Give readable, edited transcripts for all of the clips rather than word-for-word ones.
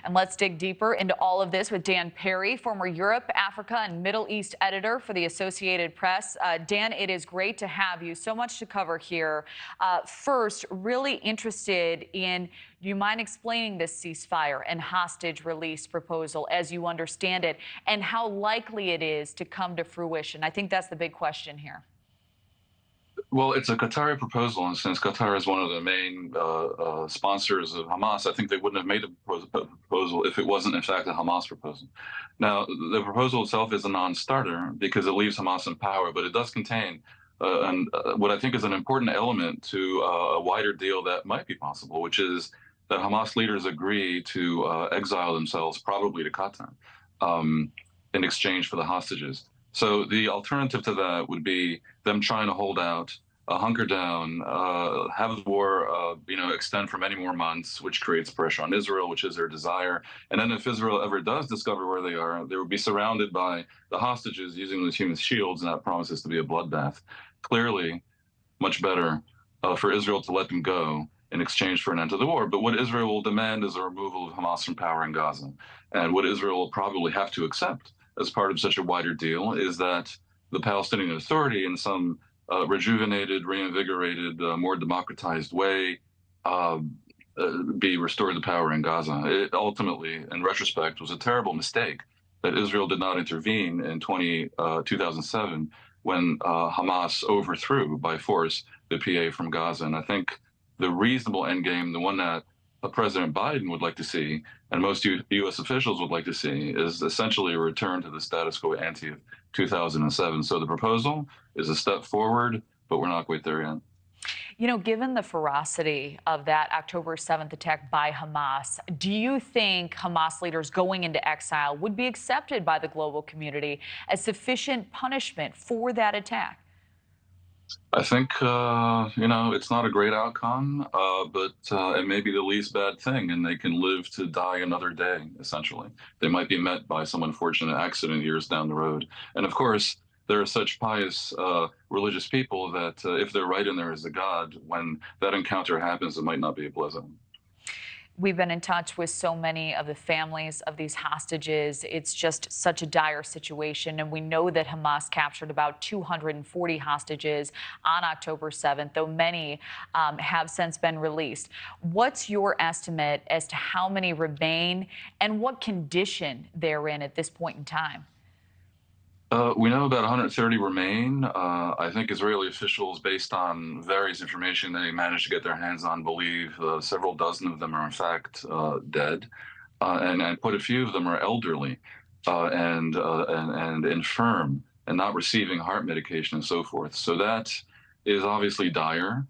And let's dig deeper into all of this with Dan Perry, former Europe, Africa, and Middle East editor for the Associated Press. Dan, it is great to have you. So much to cover here. First, really interested in, do you mind explaining this ceasefire and hostage release proposal as you understand it, and how likely it is to come to fruition? I think that's the big question here. Well, it's a Qatari proposal, and since Qatar is one of the main sponsors of Hamas, I think they wouldn't have made the proposal if it wasn't, in fact, a Hamas proposal. Now, the proposal itself is a non-starter because it leaves Hamas in power, but it does contain what I think is an important element to a wider deal that might be possible, which is that Hamas leaders agree to exile themselves, probably to Qatar, in exchange for the hostages. So the alternative to that would be them trying to hold out, hunker down, have the war, extend for many more months, which creates pressure on Israel, which is their desire. And then if Israel ever does discover where they are, they would be surrounded by the hostages using those human shields, and that promises to be a bloodbath. Clearly, much better for Israel to let them go in exchange for an end to the war. But what Israel will demand is a removal of Hamas from power in Gaza. And what Israel will probably have to accept as part of such a wider deal is that the Palestinian Authority, in some rejuvenated, reinvigorated, more democratized way, be restored to power in Gaza. It ultimately, in retrospect, was a terrible mistake that Israel did not intervene in 2007 when Hamas overthrew by force the PA from Gaza. And I think the reasonable endgame, the one that President Biden would like to see, and most U.S. officials would like to see, is essentially a return to the status quo ante of 2007. So the proposal is a step forward, but we're not quite there yet. You know, given the ferocity of that October 7th attack by Hamas, do you think Hamas leaders going into exile would be accepted by the global community as sufficient punishment for that attack? I think, it's not a great outcome, but it may be the least bad thing, and they can live to die another day, essentially. They might be met by some unfortunate accident years down the road. And of course, there are such pious religious people that if they're right and there is a God, when that encounter happens, it might not be a pleasant one. We've been in touch with so many of the families of these hostages. It's just such a dire situation. And we know that Hamas captured about 240 hostages on October 7th, though many have since been released. What's your estimate as to how many remain and what condition they're in at this point in time? We know about 130 remain. I think Israeli officials, based on various information they managed to get their hands on, believe several dozen of them are in fact dead, and quite a few of them are elderly and infirm and not receiving heart medication and so forth. So that is obviously dire.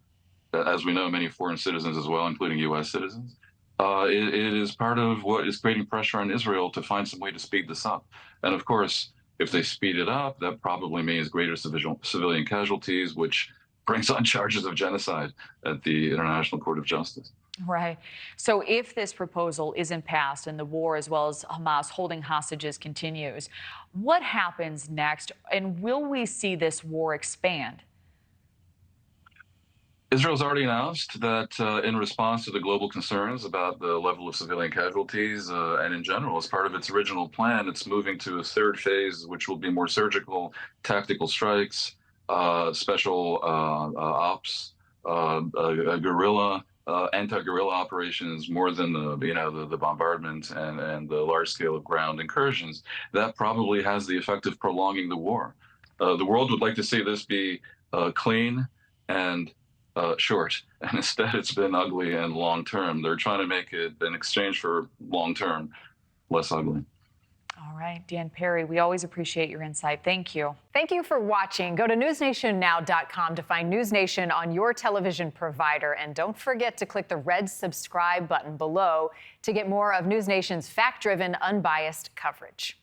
As we know, many foreign citizens as well, including U.S. citizens. It is part of what is creating pressure on Israel to find some way to speed this up. And of course, if they speed it up, that probably means greater civilian casualties, which brings on charges of genocide at the International Court of Justice. Right. So if this proposal isn't passed and the war, as well as Hamas holding hostages, continues, what happens next? And will we see this war expand? Israel's already announced that in response to the global concerns about the level of civilian casualties and in general, as part of its original plan, it's moving to a third phase, which will be more surgical, tactical strikes, special ops, guerrilla, anti-guerrilla operations, more than the bombardment and the large scale of ground incursions. That probably has the effect of prolonging the war. The world would like to see this be clean and short, and instead it's been ugly and long-term. They're trying to make it in exchange for long-term less ugly. All right, Dan Perry, we always appreciate your insight. Thank you. Thank you for watching. Go to newsnationnow.com to find NewsNation on your television provider, and don't forget to click the red subscribe button below to get more of NewsNation's fact-driven, unbiased coverage.